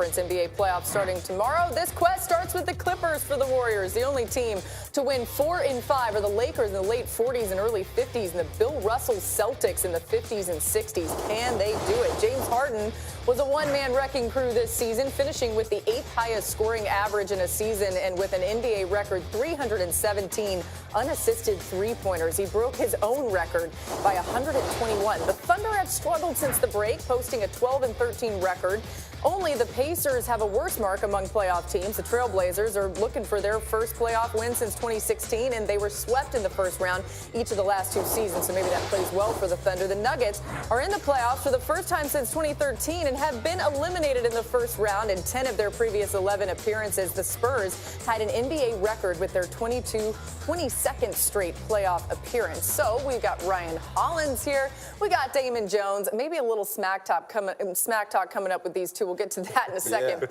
Conference NBA playoffs starting tomorrow. This quest starts with the Clippers for the Warriors. The only team to win 4 in 5 are the Lakers in the late 40s and early 50s, and the Bill Russell Celtics in the 50s and 60s. Can they do it? James Harden was a one-man wrecking crew this season, finishing with the 8th highest scoring average in a season and with an NBA record 317 unassisted three-pointers. He broke his own record by 121. The Thunder have struggled since the break, posting a 12-13 record. Only the Pacers have a worse mark among playoff teams. The Trailblazers are looking for their first playoff win since 2016, and they were swept in the first round each of the last 2 seasons, so maybe that plays well for the Thunder. The Nuggets are in the playoffs for the first time since 2013 and have been eliminated in the first round in 10 of their previous 11 appearances. The Spurs had an NBA record with their 22nd straight playoff appearance. So we've got Ryan Hollins here. We got Damon Jones. Maybe a little smack talk coming up with these two. We'll get to that in a second.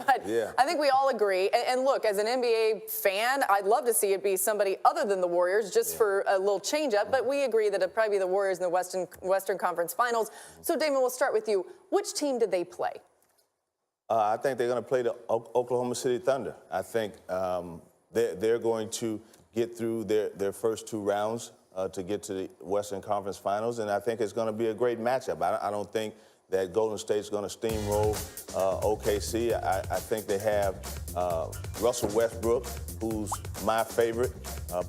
I think we all agree. And look, as an NBA fan, I'd love to see it be somebody other than the Warriors just for a little change up. But we agree that it'd probably be the Warriors in the Western Conference Finals. So, Damon, we'll start with you. Which team did they play? I think they're going to play the Oklahoma City Thunder. I think they're going to get through their first 2 rounds to get to the Western Conference Finals, and I think it's going to be a great matchup. I don't think that Golden State's going to steamroll OKC. I think they have Russell Westbrook, who's my favorite.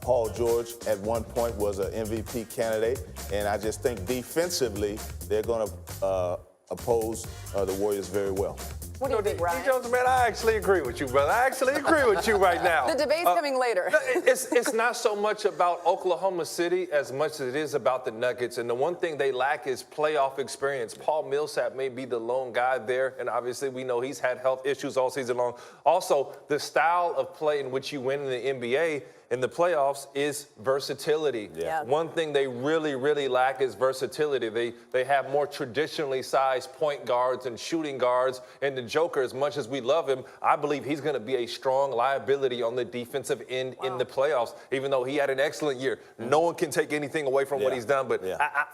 Paul George at one point was an MVP candidate, and I just think defensively they're going to oppose the Warriors very well. What do you think, Ryan? Jones, man, I actually agree with you, brother. I actually agree with you right now. The debate's coming later. It's not so much about Oklahoma City as much as it is about the Nuggets. And the one thing they lack is playoff experience. Paul Millsap may be the lone guy there, and obviously we know he's had health issues all season long. Also, the style of play in which you win in the NBA in the playoffs is versatility. One thing they really, really lack is versatility. They have more traditionally sized point guards and shooting guards. And the Joker, as much as we love him, I believe he's going to be a strong liability on the defensive end in the playoffs, even though he had an excellent year. No one can take anything away from what he's done, but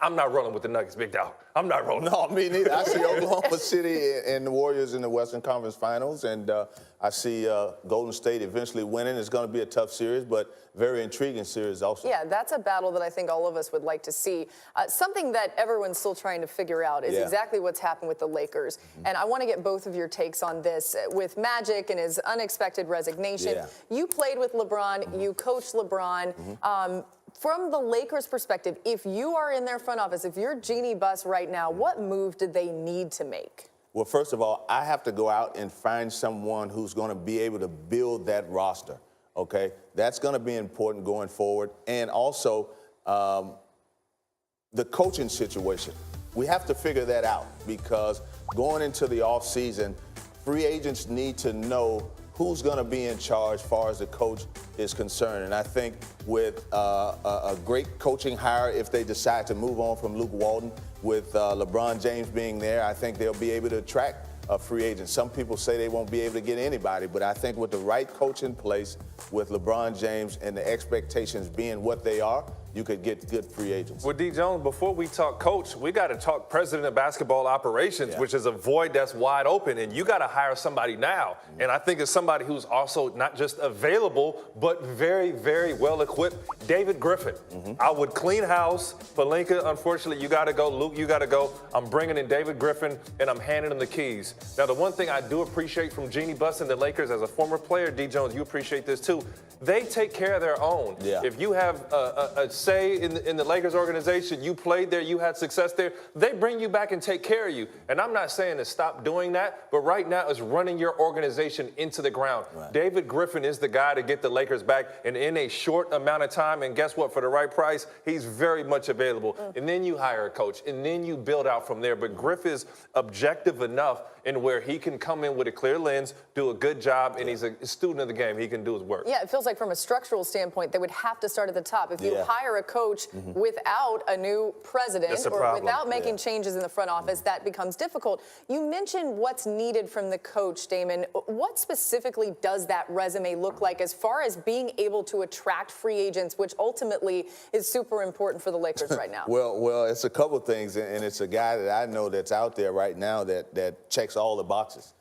I'm not rolling with the Nuggets, big dog. I'm not rolling. No, me neither. I see Oklahoma City and the Warriors in the Western Conference Finals, and I see Golden State eventually winning. It's going to be a tough series, but very intriguing series also. Yeah, that's a battle that I think all of us would like to see. Something that everyone's still trying to figure out is exactly what's happened with the Lakers. And I want to get both of your takes on this. With Magic and his unexpected resignation, you played with LeBron, you coached LeBron. From the Lakers' perspective, if you are in their front office, if you're Jeannie Buss right now, what move did they need to make? Well, first of all, I have to go out and find someone who's going to be able to build that roster, okay? That's going to be important going forward. And also, the coaching situation. We have to figure that out because going into the offseason, free agents need to know who's going to be in charge as far as the coach is concerned. And I think with a great coaching hire, if they decide to move on from Luke Walton, with LeBron James being there, I think they'll be able to attract a free agent. Some people say they won't be able to get anybody, but I think with the right coach in place, with LeBron James and the expectations being what they are, you could get good free agents. Well, D. Jones, before we talk coach, we got to talk president of basketball operations, which is a void that's wide open, and you got to hire somebody now. And I think it's somebody who's also not just available, but very, very well equipped. David Griffin. I would clean house. Pelinka, unfortunately, you got to go. Luke, you got to go. I'm bringing in David Griffin, and I'm handing him the keys. Now, the one thing I do appreciate from Jeannie Buss and the Lakers as a former player, D. Jones, you appreciate this too. They take care of their own. If you have a say in the Lakers organization, you played there, you had success there, they bring you back and take care of you. And I'm not saying to stop doing that, but right now it's running your organization into the ground. David Griffin is the guy to get the Lakers back, and in a short amount of time, and guess what, for the right price, he's very much available. And then you hire a coach, and then you build out from there. But Griff is objective enough in where he can come in with a clear lens, do a good job, and he's a student of the game. He can do his work. Yeah, it feels like from a structural standpoint, they would have to start at the top. If you hire a coach without a new president or without making changes in the front office, that becomes difficult. You mentioned what's needed from the coach, Damon. What specifically does that resume look like as far as being able to attract free agents, which ultimately is super important for the Lakers right now? Well, it's a couple things, and it's a guy that I know that's out there right now that checks all the boxes.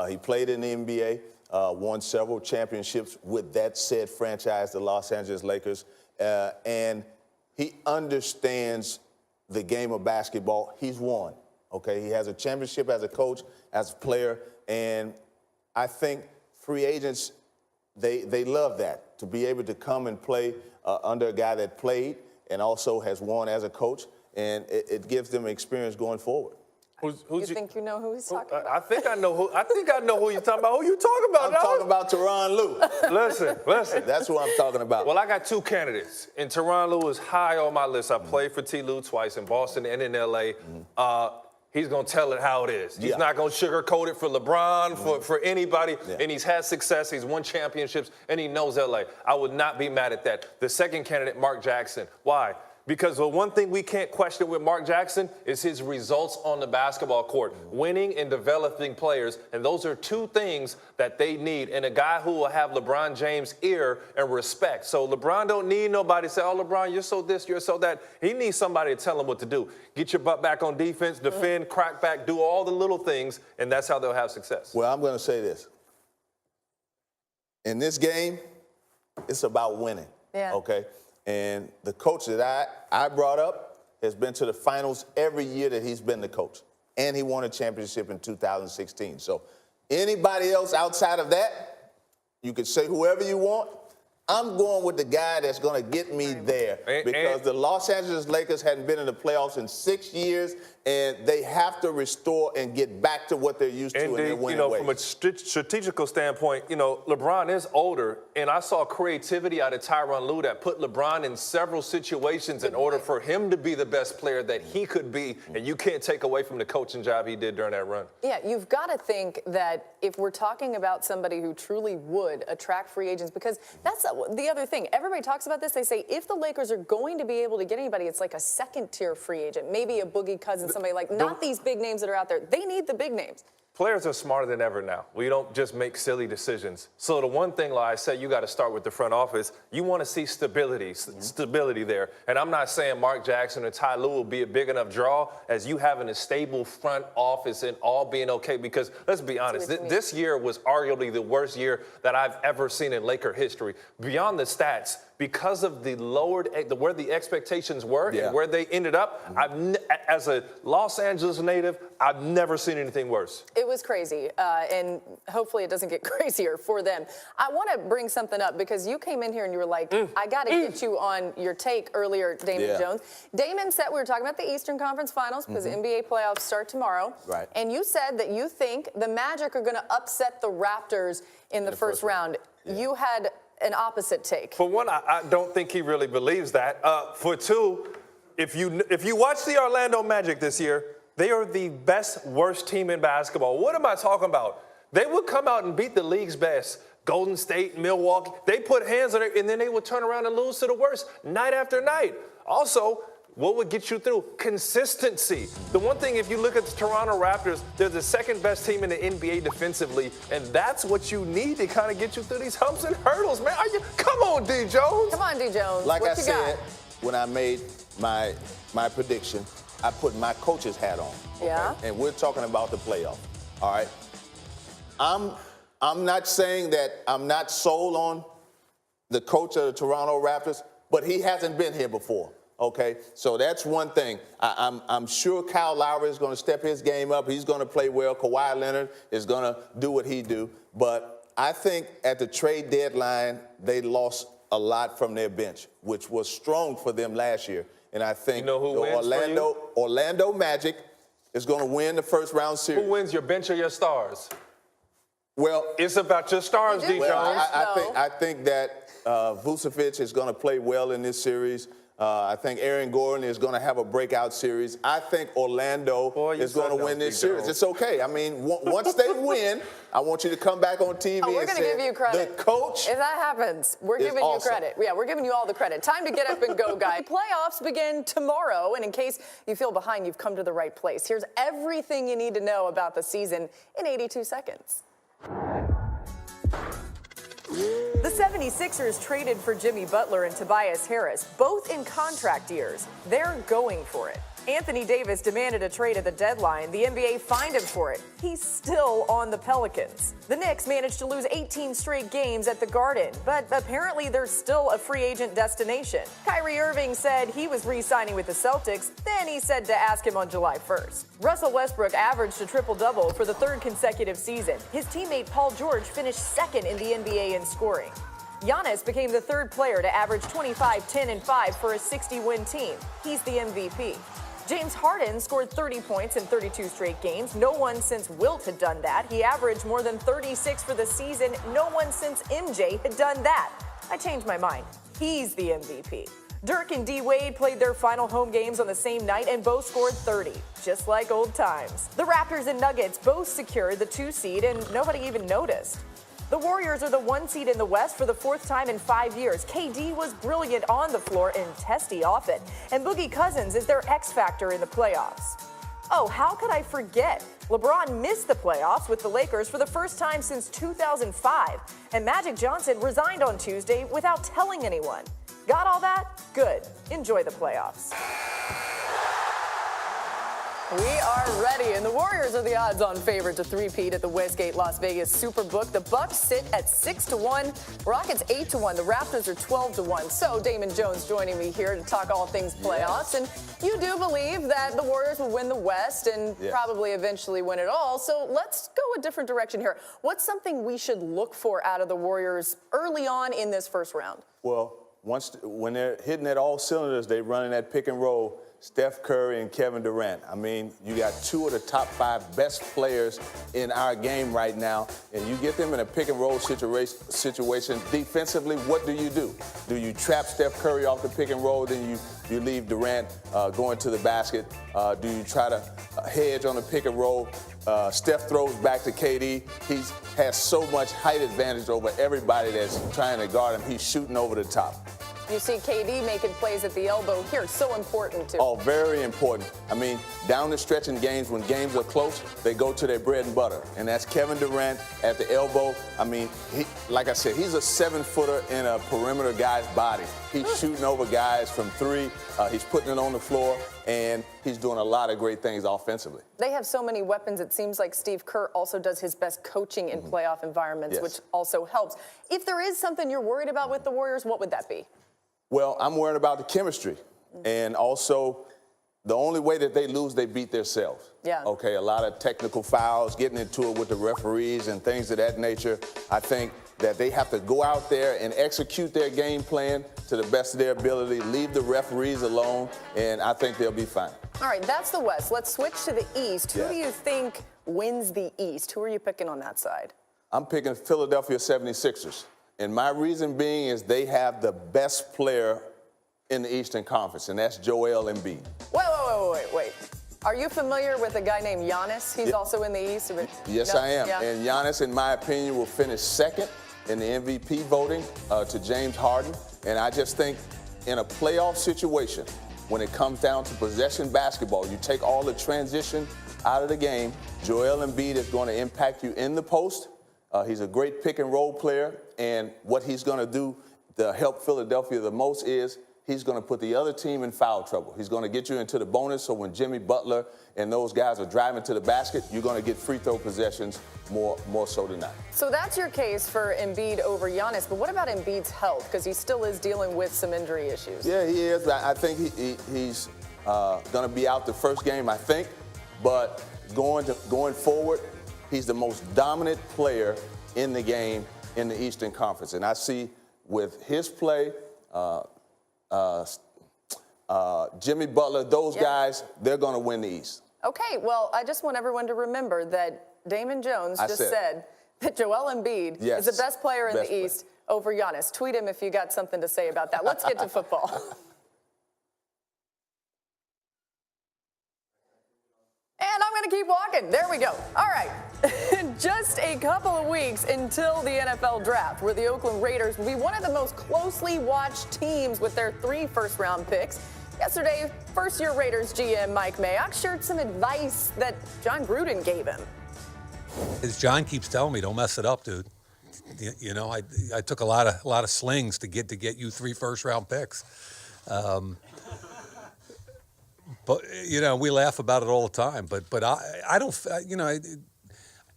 He played in the NBA, won several championships with that said franchise, the Los Angeles Lakers, and he understands the game of basketball. He's won, okay? He has a championship as a coach, as a player, and I think free agents, they love that, to be able to come and play under a guy that played and also has won as a coach, and it gives them experience going forward. You think you know who he's talking about? I think I know who you're talking about. Who you talking about? I'm talking about Tyronn Lue. Listen. That's who I'm talking about. Well, I got two candidates, and Tyronn Lue is high on my list. I played for T. Lue twice in Boston and in L.A. He's going to tell it how it is. He's not going to sugarcoat it for LeBron, for anybody, and he's had success. He's won championships, and he knows L.A. I would not be mad at that. The second candidate, Mark Jackson. Why? Because the one thing we can't question with Mark Jackson is his results on the basketball court, winning and developing players. And those are two things that they need. And a guy who will have LeBron James' ear and respect. So LeBron don't need nobody to say, oh, LeBron, you're so this, you're so that. He needs somebody to tell him what to do. Get your butt back on defense, defend, crack back, do all the little things, and that's how they'll have success. Well, I'm going to say this. In this game, it's about winning, okay? And the coach that I brought up has been to the finals every year that he's been the coach. And he won a championship in 2016. So anybody else outside of that, you could say whoever you want. I'm going with the guy that's going to get me there because the Los Angeles Lakers hadn't been in the playoffs in 6 years, and they have to restore and get back to what they're used to in their winning ways. From a strategical standpoint, LeBron is older, and I saw creativity out of Tyronn Lue that put LeBron in several situations in order for him to be the best player that he could be, and you can't take away from the coaching job he did during that run. Yeah, you've got to think that if we're talking about somebody who truly would attract free agents, because that's the other thing. Everybody talks about this. They say if the Lakers are going to be able to get anybody, it's like a second-tier free agent, maybe a Boogie Cousins, somebody like not these big names that are out there. They need the big names. Players are smarter than ever now. We don't just make silly decisions. So the one thing, like I said, you got to start with the front office. You want to see stability there. And I'm not saying Mark Jackson or Ty Lue will be a big enough draw as you having a stable front office and all being okay. Because let's be honest, this year was arguably the worst year that I've ever seen in Laker history. Beyond the stats, because of the where the expectations were and where they ended up, as a Los Angeles native, I've never seen anything worse. It was crazy, and hopefully it doesn't get crazier for them. I want to bring something up because you came in here and you were like, I got to get you on your take earlier, Damon Jones. Damon said, we were talking about the Eastern Conference Finals because NBA playoffs start tomorrow. Right. And you said that you think the Magic are going to upset the Raptors in the first round. Yeah. You had an opposite take. For one, I don't think he really believes that. For two, if you watch the Orlando Magic this year, they are the worst team in basketball. What am I talking about? They would come out and beat the league's best. Golden State, Milwaukee, they put hands on it, and then they would turn around and lose to the worst night after night. Also, what would get you through? Consistency. The one thing, if you look at the Toronto Raptors, they're the second best team in the NBA defensively, and that's what you need to kind of get you through these humps and hurdles, man. Come on, D. Jones. Come on, D. Jones. Like I said, when I made my prediction, I put my coach's hat on. Okay? Yeah. And we're talking about the playoff. All right. I'm not saying that I'm not sold on the coach of the Toronto Raptors, but he hasn't been here before. Okay, so that's one thing. I'm sure Kyle Lowry is going to step his game up. He's going to play well. Kawhi Leonard is going to do what he do. But I think at the trade deadline, they lost a lot from their bench, which was strong for them last year. And I think the Orlando Magic is going to win the first round series. Who wins, your bench or your stars? Well, it's about your stars, D. Jones. I think that Vucevic is going to play well in this series. I think Aaron Gordon is going to have a breakout series. I think Orlando is going to win this series. It's okay. I mean, once they win, I want you to come back on TV we're and gonna say, give you credit. The coach if that happens, we're giving you credit. Yeah, we're giving you all the credit. Time to get up and go, guys. Playoffs begin tomorrow, and in case you feel behind, you've come to the right place. Here's everything you need to know about the season in 82 seconds. The 76ers traded for Jimmy Butler and Tobias Harris, both in contract years. They're going for it. Anthony Davis demanded a trade at the deadline. The NBA fined him for it. He's still on the Pelicans. The Knicks managed to lose 18 straight games at the Garden, but apparently they're still a free agent destination. Kyrie Irving said he was re-signing with the Celtics, then he said to ask him on July 1st. Russell Westbrook averaged a triple-double for the third consecutive season. His teammate Paul George finished second in the NBA in scoring. Giannis became the third player to average 25, 10, and 5 for a 60-win team. He's the MVP. James Harden scored 30 points in 32 straight games. No one since Wilt had done that. He averaged more than 36 for the season. No one since MJ had done that. I changed my mind. He's the MVP. Dirk and D-Wade played their final home games on the same night and both scored 30, just like old times. The Raptors and Nuggets both secured the 2 seed and nobody even noticed. The Warriors are the 1 seed in the West for the 4th time in 5 years. KD was brilliant on the floor and testy off it. And Boogie Cousins is their X factor in the playoffs. Oh, how could I forget? LeBron missed the playoffs with the Lakers for the first time since 2005. And Magic Johnson resigned on Tuesday without telling anyone. Got all that? Good. Enjoy the playoffs. We are ready, and the Warriors are the odds-on favorite to three-peat at the Westgate Las Vegas Superbook. The Bucks sit at 6-1, Rockets 8-1, the Raptors are 12-1. So Damon Jones joining me here to talk all things playoffs, and you do believe that the Warriors will win the West and probably eventually win it all. So let's go a different direction here. What's something we should look for out of the Warriors early on in this first round? Well, when they're hitting at all cylinders, they running that pick and roll. Steph Curry and Kevin Durant. I mean, you got 2 of the top 5 best players in our game right now, and you get them in a pick and roll situation defensively. What do? Do you trap Steph Curry off the pick and roll, then you leave Durant going to the basket? Do you try to hedge on the pick and roll? Steph throws back to KD. He has so much height advantage over everybody that's trying to guard him. He's shooting over the top. You see KD making plays at the elbow here. So important, too. Oh, very important. I mean, down the stretch in games, when games are close, they go to their bread and butter. And that's Kevin Durant at the elbow. I mean, like I said, he's a 7-footer in a perimeter guy's body. He's shooting over guys from 3. He's putting it on the floor. And he's doing a lot of great things offensively. They have so many weapons. It seems like Steve Kerr also does his best coaching in playoff environments, which also helps. If there is something you're worried about with the Warriors, what would that be? Well, I'm worried about the chemistry. And also, the only way that they lose, they beat themselves. Yeah. Okay, a lot of technical fouls, getting into it with the referees and things of that nature. I think that they have to go out there and execute their game plan to the best of their ability, leave the referees alone, and I think they'll be fine. All right, that's the West. Let's switch to the East. Who do you think wins the East? Who are you picking on that side? I'm picking Philadelphia 76ers. And my reason being is they have the best player in the Eastern Conference, and that's Joel Embiid. Wait. Are you familiar with a guy named Giannis? He's also in the East. Yes, I am. Yeah. And Giannis, in my opinion, will finish second in the MVP voting to James Harden. And I just think in a playoff situation, when it comes down to possession basketball, you take all the transition out of the game. Joel Embiid is going to impact you in the post. He's a great pick and roll player, and what he's going to do to help Philadelphia the most is he's going to put the other team in foul trouble. He's going to get you into the bonus, so when Jimmy Butler and those guys are driving to the basket, you're going to get free throw possessions more so than not. So that's your case for Embiid over Giannis, but what about Embiid's health? Because he still is dealing with some injury issues. Yeah, he is. I think he's going to be out the first game, I think, but going forward, he's the most dominant player in the game in the Eastern Conference. And I see with his play, Jimmy Butler, those guys, they're going to win the East. Okay, well, I just want everyone to remember that Damon Jones said that Joel Embiid is the best player in the East over Giannis. Tweet him if you got something to say about that. Let's get to football. And I'm going to keep walking. There we go. All right. Just a couple of weeks until the NFL draft, where the Oakland Raiders will be one of the most closely watched teams with their 3 first-round picks. Yesterday, first-year Raiders GM Mike Mayock shared some advice that John Gruden gave him. As John keeps telling me, don't mess it up, dude. You know, I took a lot of slings to get you 3 first-round picks. But we laugh about it all the time. But I don't,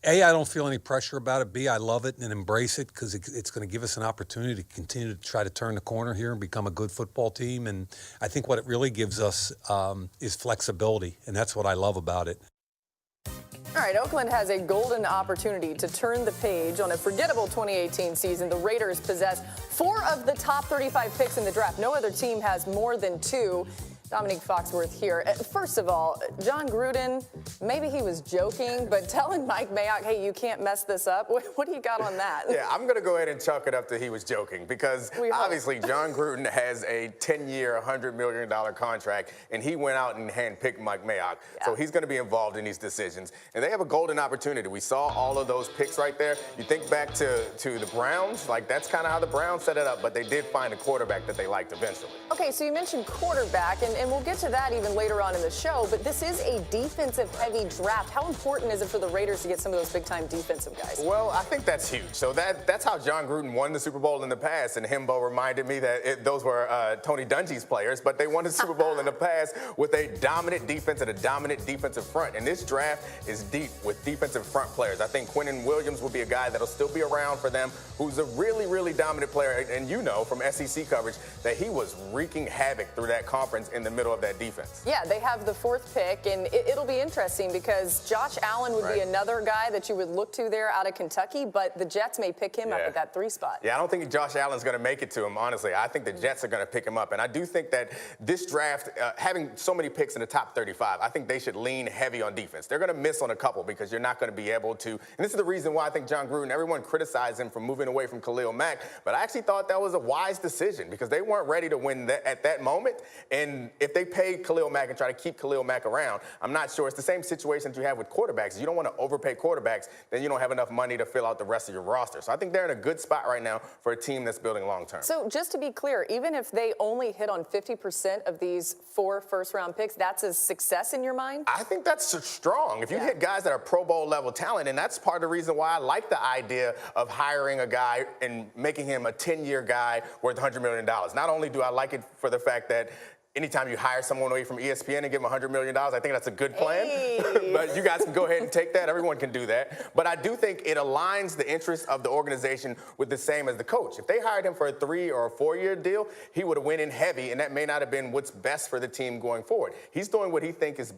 A, I don't feel any pressure about it. B, I love it and embrace it because it's going to give us an opportunity to continue to try to turn the corner here and become a good football team. And I think what it really gives us is flexibility, and that's what I love about it. All right, Oakland has a golden opportunity to turn the page on a forgettable 2018 season. The Raiders possess 4 of the top 35 picks in the draft. No other team has more than 2. Dominique Foxworth here. First of all, John Gruden, maybe he was joking, but telling Mike Mayock, hey, you can't mess this up. What do you got on that? Yeah, I'm going to go ahead and chalk it up that he was joking because obviously John Gruden has a 10-year, $100 million contract, and he went out and handpicked Mike Mayock. Yeah. So he's going to be involved in these decisions. And they have a golden opportunity. We saw all of those picks right there. You think back to the Browns, like that's kind of how the Browns set it up, but they did find a quarterback that they liked eventually. Okay, so you mentioned quarterback, and we'll get to that even later on in the show, but this is a defensive-heavy draft. How important is it for the Raiders to get some of those big-time defensive guys? Well, I think that's huge. So that's how John Gruden won the Super Bowl in the past, and Himbo reminded me that those were Tony Dungy's players, but they won the Super Bowl in the past with a dominant defense and a dominant defensive front, and this draft is deep with defensive front players. I think Quinnen Williams will be a guy that'll still be around for them, who's a really, really dominant player, and you know from SEC coverage that he was wreaking havoc through that conference in the middle of that defense. Yeah, they have the 4th pick, and it'll be interesting because Josh Allen would be another guy that you would look to there out of Kentucky, but the Jets may pick him up at that 3 spot. Yeah, I don't think Josh Allen's going to make it to him, honestly. I think the Jets are going to pick him up, and I do think that this draft, having so many picks in the top 35, I think they should lean heavy on defense. They're going to miss on a couple because you're not going to be able to, and this is the reason why I think John Gruden, everyone criticized him for moving away from Khalil Mack, but I actually thought that was a wise decision because they weren't ready to win at that moment, and if they paid Khalil Mack and try to keep Khalil Mack around, I'm not sure. It's the same situation that you have with quarterbacks. You don't want to overpay quarterbacks, then you don't have enough money to fill out the rest of your roster. So I think they're in a good spot right now for a team that's building long term. So just to be clear, even if they only hit on 50% of these 4 first-round picks, that's a success in your mind? I think that's strong. If you hit guys that are Pro Bowl level talent, and that's part of the reason why I like the idea of hiring a guy and making him a 10-year guy worth $100 million. Not only do I like it for the fact that anytime you hire someone away from ESPN and give them $100 million, I think that's a good plan. Hey. But you guys can go ahead and take that. Everyone can do that. But I do think it aligns the interests of the organization with the same as the coach. If they hired him for a 3 or a 4-year deal, he would have went in heavy, and that may not have been what's best for the team going forward. He's doing what he thinks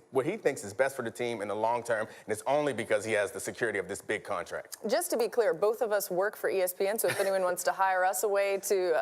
is best for the team in the long term, and it's only because he has the security of this big contract. Just to be clear, both of us work for ESPN, so if anyone wants to hire us away to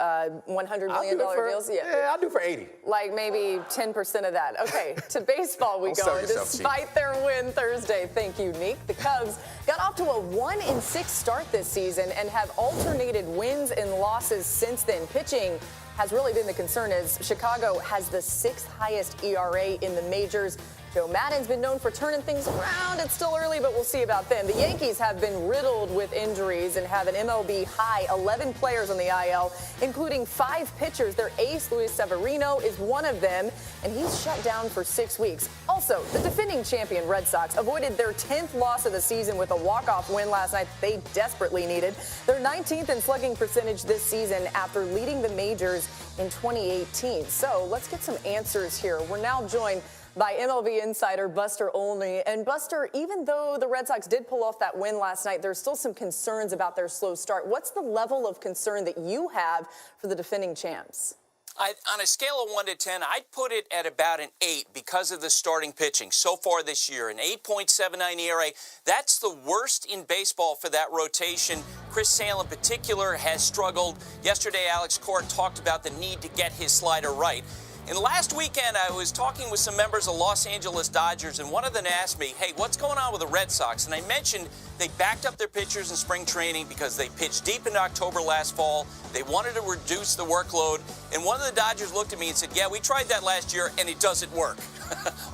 $100 million deals, I'll do for 80. Like maybe 10% of that. Okay, to baseball we go. And despite their win Thursday, thank you, Neek, the Cubs got off to a 1-6 start this season and have alternated wins and losses since then. Pitching has really been the concern as Chicago has the 6th highest ERA in the majors. Joe Maddon's been known for turning things around. It's still early, but we'll see about them. The Yankees have been riddled with injuries and have an MLB high 11 players on the IL, including 5 pitchers. Their ace, Luis Severino, is one of them, and he's shut down for 6 weeks. Also, the defending champion Red Sox avoided their 10th loss of the season with a walk-off win last night they desperately needed. They're 19th in slugging percentage this season after leading the majors in 2018. So let's get some answers here. We're now joined by MLB insider Buster Olney. And Buster, even though the Red Sox did pull off that win last night, there's still some concerns about their slow start. What's the level of concern that you have for the defending champs? On a scale of 1 to 10, I'd put it at about an 8 because of the starting pitching so far this year. An 8.79 ERA. That's the worst in baseball for that rotation. Chris Sale in particular has struggled. Yesterday, Alex Cora talked about the need to get his slider right. And last weekend, I was talking with some members of Los Angeles Dodgers, and one of them asked me, hey, what's going on with the Red Sox? And I mentioned they backed up their pitchers in spring training because they pitched deep in October last fall. They wanted to reduce the workload. And one of the Dodgers looked at me and said, yeah, we tried that last year, and it doesn't work.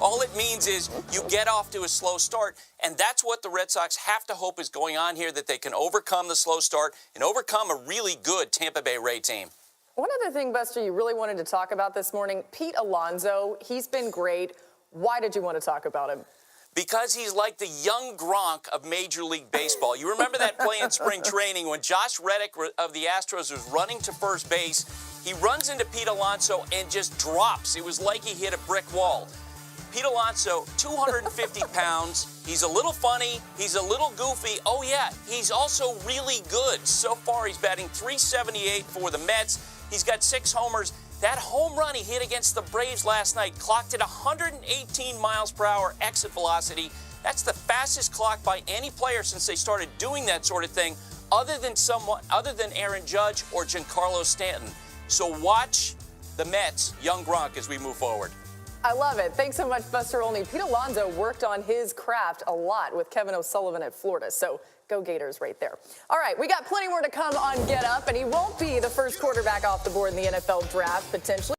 All it means is you get off to a slow start, and that's what the Red Sox have to hope is going on here, that they can overcome the slow start and overcome a really good Tampa Bay Ray team. One other thing, Buster, you really wanted to talk about this morning, Pete Alonso. He's been great. Why did you want to talk about him? Because he's like the young Gronk of Major League Baseball. You remember that play in spring training when Josh Reddick of the Astros was running to first base. He runs into Pete Alonso and just drops. It was like he hit a brick wall. Pete Alonso, 250 pounds. He's a little funny. He's a little goofy. Oh, yeah, he's also really good. So far, he's batting .378 for the Mets. He's got 6 homers. That home run he hit against the Braves last night clocked at 118 miles per hour exit velocity. That's the fastest clock by any player since they started doing that sort of thing, other than Aaron Judge or Giancarlo Stanton. So watch the Mets, young Gronk, as we move forward. I love it. Thanks so much, Buster Olney. Pete Alonso worked on his craft a lot with Kevin O'Sullivan at Florida, so go Gators right there. All right, we got plenty more to come on Get Up, and he won't be the first quarterback off the board in the NFL draft, potentially.